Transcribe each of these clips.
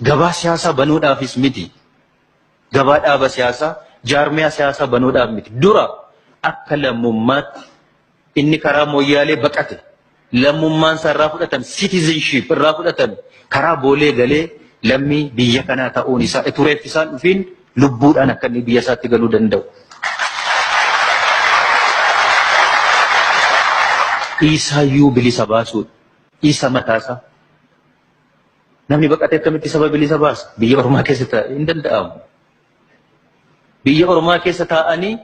Gabaa siyaasaa banuudhaafis miti. Gabaa dhaaba siyaasaa, jaarmiyaa siyaasaa banuudhaaf miti. Dura akka lammummaatti inni karaa mooyyaalee baqate lammummaan isaa irraa fudhatan citizenship irraa fudhatan karaa boolee galee lammii biyya kanaa ta'uun isaa utuu isaan dhufiin lubbuudhaan akka inni biyya isaatti galuu danda'u. Isaayyuu bilisa baasuudha. Isa mataasaa. Namni baqatee akkamitti saba bilisa baasa? Biyya Oromaa keessa taa'ee hin danda'amu. Biyya Oromaa keessa taa'anii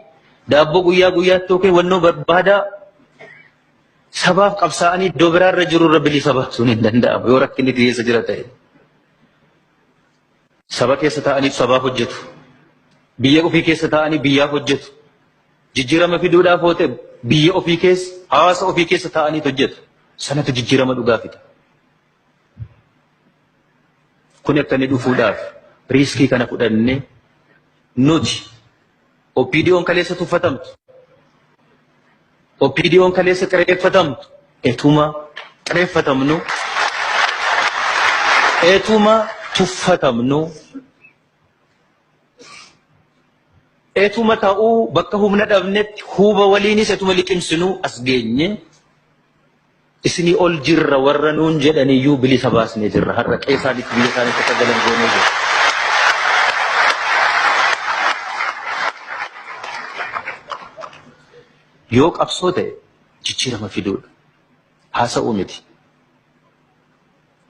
daabboo guyyaa guyyaatti yookiin wannoo barbaadaa sabaaf qabsaa'anii iddoo biraarra jirurra bilisa baasuun hin danda'amu yoo rakkinni keessa jira ta'e. Saba keessa taa'anii sabaaf hojjetu. Biyya ofii keessa taa'anii biyyaaf hojjetu. Jijjiirama fiduudhaaf yoo ta'e biyya ofii keessa hawaasa ofii keessa taa'anii hojjetu. Sanatu jijjiirama dhugaa fida. Kun akka inni dhufuudhaaf riiskii kana fudhannee nuti OPDO'n kaleessa tuffatamtu. OPDO'n kaleessa xireeffatamtu. Etuma xireeffatamnu. Etuma tuffatamnu. Etuma ta'uu bakka humna dhabnetti huba waliinis etuma liqimsinuu as geenye. Isinii ol jirra warra nuun jedhaniyyuu bilisa baasnee jirra. Har'a qeessaanitti biyya isaaniitti akka galan goonee jirra. Yoo qabsoo ta'e jijjiirama fiduudha. Haasa'uu miti.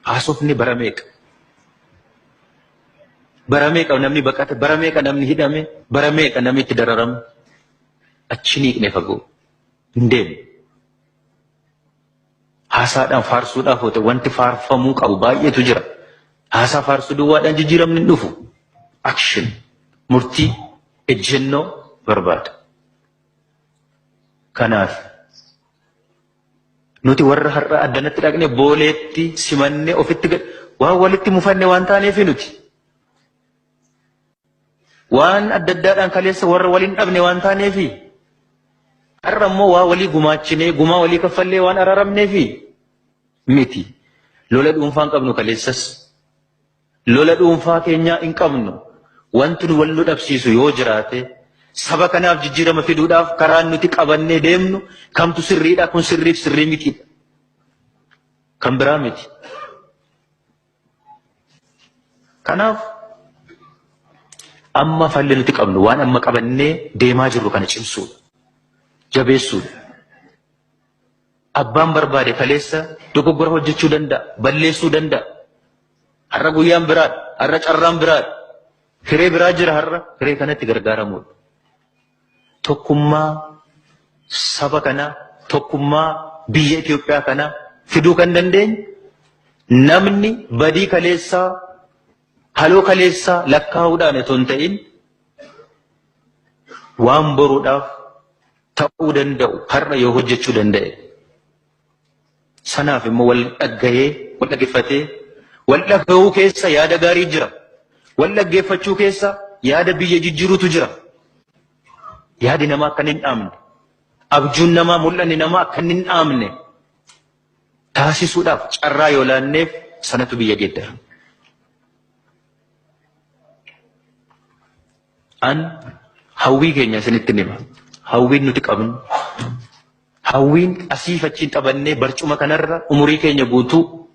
Haasofni bara meeqa? Bara meeqa namni baqate? Bara meeqa namni hidhame? Bara meeqa namni itti dararame? Achi niiqne fagoo. Hin deemu. Haasaadhaan faarsuudhaaf yoo ta'e wanti faarfamuu qabu baay'eetu jira. Haasaa faarsuu duwwaadhaan jijjiiramni hin dhufu. Action, murtii, ejjennoo barbaada. Kanaaf nuti warra har'a addanatti dhaqne booleetti simannee ofitti waan walitti mufanne waan taaneef nuti. Waan adda addaadhaan kaleessa warra waliin dhabne waan taaneef. Har'a immoo waa walii gumaachinee gumaa walii kaffallee waan araaramneef miti. Lola dhuunfaa hin qabnu kaleessas. Lola dhuunfaa keenyaa hin qabnu. Wanti nu wal nu dhabsiisu yoo jiraate saba kanaaf jijjiirama fiduudhaaf karaan nuti qabannee deemnu kamtu sirriidha kun sirriif sirrii mitiidha. Kan biraa miti. Kanaaf amma falli nuti qabnu waan amma qabannee deemaa jirru kana cimsuudha. Jabeessuudha. Abbaan barbaade kaleessa dogoggora hojjechuu danda'a, balleessuu danda'a. Har'a guyyaan biraadha, har'a carraan biraadha. Hiree biraa jira har'a, hiree kanatti gargaaramuudha. Tokkummaa saba kanaa, tokkummaa biyya Itoophiyaa kanaa fiduu kan dandeenyu namni badii kaleessaa, haloo kaleessaa lakkaa'uudhaan otoo hin ta'in waan boruudhaaf ta'uu danda'u har'a yoo hojjechuu danda'e. Sanaaf immoo wal dhaggahee, wal dhaggeeffatee, wal dhagahuu keessa yaada gaarii jira. Wal dhaggeeffachuu keessa yaada biyya jijjiiruutu jira. Yaadi namaa akka hin dhaamne, abjuun namaa mul'anni namaa akka hin dhaamne taasisuudhaaf carraa yoo laanneef sanatu biyya geeddara. An hawwii keenya isinitti nima. Hawwiin nuti qabnu. Hawwiin asii fachiin qabannee barcuma kanarra umurii keenya guutuu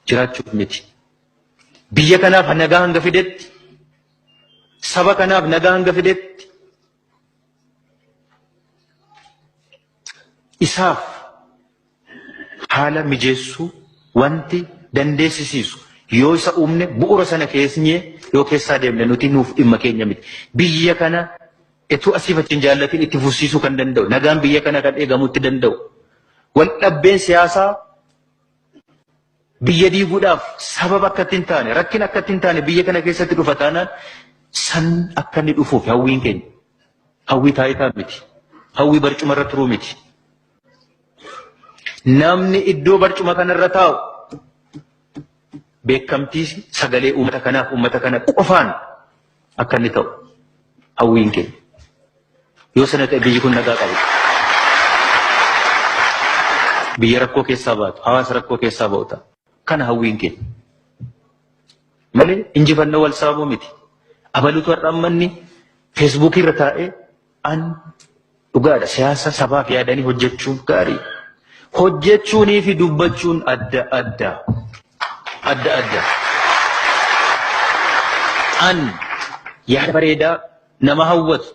jiraachuuf miti. Biyya kanaaf nagaa hanga fidetti, saba kanaaf nagaa hanga fidetti, isaaf haala mijeessuu wanti dandeessisiisu yoo isa uumne bu'uura sana keessee yoo keessaa deemne nuti nuuf dhimma keenya miti. Biyya kana etuu asii fachiin jaallatiin itti fufsiisuu kan danda'u, nagaan biyya kana kan eegamuutti danda'u. Wal dhabbeen siyaasaa biyya diiguudhaaf sababa akka hin taane, rakkina akka hin taane biyya kana keessatti dhufa taanaan san akka inni dhufuuf hawwiin keenya. Hawwii taayitaa miti. Hawwii barcuma irra turuu miti. Namni iddoo barcuma kanarra taa'u beekamtii sagalee uummata kanaaf uummata kana qofaan akka inni ta'u hawwiin keenya. Yoo sana ta'e biyyi kun nagaa qabu. Biyya rakkoo keessaa baatu, hawaasa rakkoo keessaa ba'u ta'a. Kana hawwiin keenya. malee injifannoo wal saamuu miti. Abaluutu har'a ammanni feesbuukii irra taa'ee an dhugaadha siyaasa sabaaf yaadanii hojjechuun gaarii. Hojjechuunii fi dubbachuun adda adda. An yaada bareedaa nama hawwatu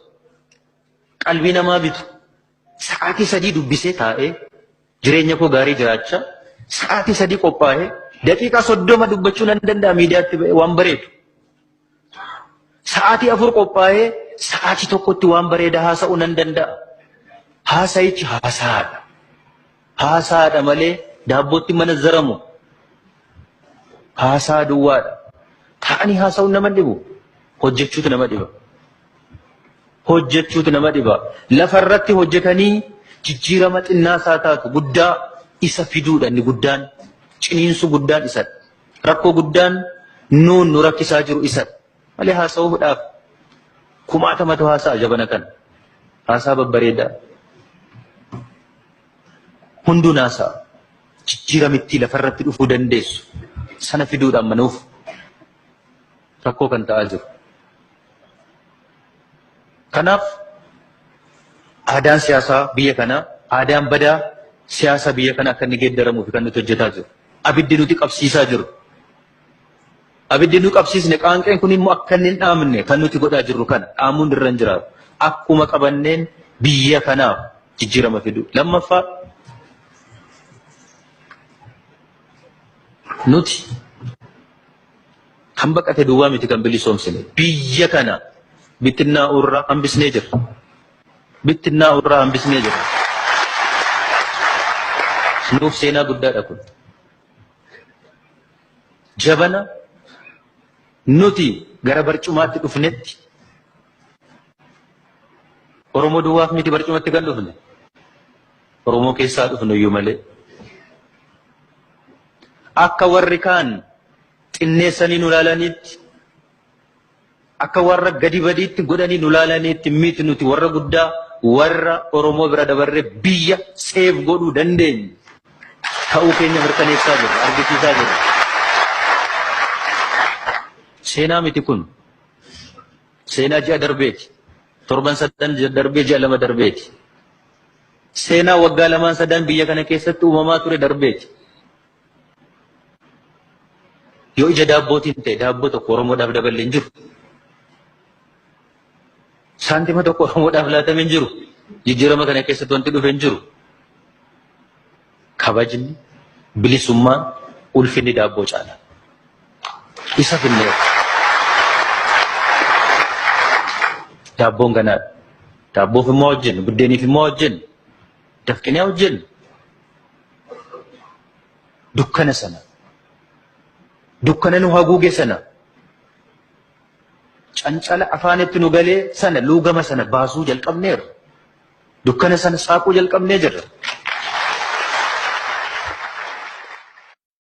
qalbii namaa bitu sa'aatii 3 dubbisee taa'ee jireenya koo gaarii jiraachaa sa'aatii 3 qophaa'ee daqiiqaa 30 dubbachuu nan danda'a miidiyaatti waan bareedu. Sa'aatii 4 qophaa'ee sa'aatii tokkotti waan bareedaa haasa'uu nan danda'a. Haasa'ichi haasaadha. Haasaadha malee daabbootti mana zaramu. Haasaa duwwaadha. Taa'anii haasa'uun nama dhibu. Hojjechuutu nama dhiba. Hojjechuutu nama dhiba. Lafarratti hojjetanii jijjiirama xinnaasaa taatu guddaa isa fiduudha inni guddaan. Ciniinsu guddaan isadha. Rakkoo guddaan nuun nu rakkisaa jiru isadha. Malee haasa'uudhaaf kumaatamatu haasa'a jabana kana. Haasaa babbareedaa. Hunduun haasa'a. Jijjiiramittii lafarratti dhufuu dandeessu. Sana fiduudhaan manuuf rakkoo kan ta'aa jiru. Kanaaf aadaan siyaasaa biyya kanaa, aadaan badaa siyaasa biyya kanaa akka inni geeddaramuuf kan nuti hojjetaa jiru. Abiddi nuti qabsiisaa jiru. Abiddi nu qabsiisne qaanqeen kun immoo akka inni hin dhaamne kan nuti godhaa jirru kana dhaamuun irra hin jiraatu. Akkuma qabanneen biyya kanaaf jijjiirama fidu. Lammaffaa nuti kan baqate duwwaa miti kan bilisoomsine biyya kana bittinnaa'uu irraa hambisnee jirra. Bittinnaa'uu irraa hambisnee jirra. Nuuf seenaa guddaadha kun. Jabana nuti gara barcumaatti dhufnetti Oromoo duwwaaf miti barcumatti kan dhufne. Oromoo keessaa dhufne iyyuu malee. Akka warri kaan xinneessanii nu laalaniitti akka warra gadi badiitti godhanii nu laalaniitti miti nuti warra guddaa warra Oromoo bira dabarree biyya seef godhuu dandeenye ta'uu keenya mirkaneessaa jirra, argisiisaa jirra. Seenaa miti kun. Seenaa ji'a darbeeti. Torban 3 darbee ji'a 2 darbeeti. Seenaa waggaa 2-3 biyya kana keessatti uumamaa ture darbeeti. Yoo ija daabbootiin ta'e daabboo tokko Oromoodhaaf daballee hin jiru. Saantima tokko Oromoodhaaf laatamee hin jiru. Jijjiirama kana keessatti wanti dhufe hin jiru. Kabajni, bilisummaan, ulfinni daabboo caala. Isa finnee. Daabboon ganaadha. Daabboof immoo hojjennu, buddeeniif immoo hojjennu, dafqinee hojjennu. Dukkana sana. Dukkana nu haguuge sana. Cancala afaanitti nu galee sana luugama sana baasuu jalqabneerra. Dukkana sana saaquu jalqabnee jirra.